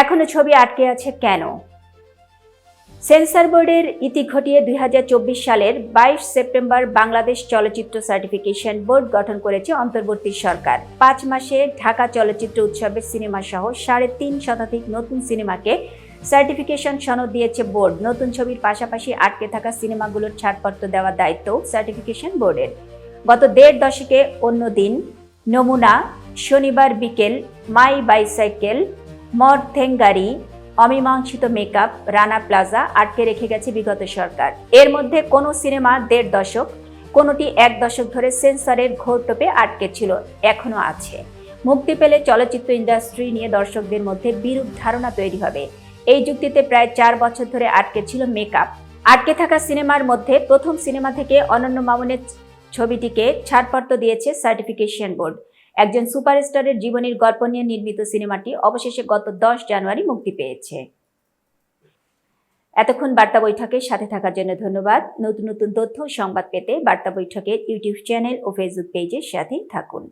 এখনো ছবি আটকে আছে কেন? সেন্সর বোর্ডের ইতি ঘটিয়ে 2024 সালের 22 সেপ্টেম্বর বাংলাদেশ চলচ্চিত্র সার্টিফিকেশন বোর্ড গঠন করেছে অন্তর্বর্তী সরকার। 5 মাসে ঢাকা চলচ্চিত্র উৎসবের সিনেমা সহ 3.5 শতাধিক নতুন সিনেমাকে সার্টিফিকেশন সনদ দিয়েছে বোর্ড। নতুন ছবির পাশাপাশি আটকে থাকা সিনেমাগুলোর ছাড়পত্র দেওয়ার দায়িত্ব সার্টিফিকেশন বোর্ডের। গত 1.5 দশকে অন্যদিন, নমুনা, শনিবার বিকেল, মাই বাইসাইকেল, মরথেঙ্গারি, অমীমাংসিত মেকআপ, রানা প্লাজা আটকে রেখে গেছে বিগত সরকার। এর মধ্যে কোনো সিনেমা 1.5 দশক, কোনোটি 1 দশক ধরে সেন্সরের ঘোরটোপে আটকে ছিল, এখনো আছে। মুক্তি পেলে চলচ্চিত্র ইন্ডাস্ট্রি নিয়ে দর্শকদের মধ্যে বিরূপ ধারণা তৈরি হবে। এই যুক্তিতে প্রায় 4 বছর ধরে আটকে ছিল মেকআপ। আটকে থাকা সিনেমার মধ্যে প্রথম সিনেমা থেকে অনন্য মামুনের ছবিটিকে ছাড়পত্র দিয়েছে সার্টিফিকেশন বোর্ড। একজন সুপারস্টারের জীবনীর গল্প নিয়ে নির্মিত সিনেমাটি অবশেষে গত 10 জানুয়ারি মুক্তি পেয়েছে। এতক্ষণ বার্তা বৈঠকের সাথে থাকার জন্য ধন্যবাদ। নতুন নতুন তথ্য ও সংবাদ পেতে বার্তা বৈঠকের ইউটিউব চ্যানেল ও ফেসবুক পেজের সাথেই থাকুন।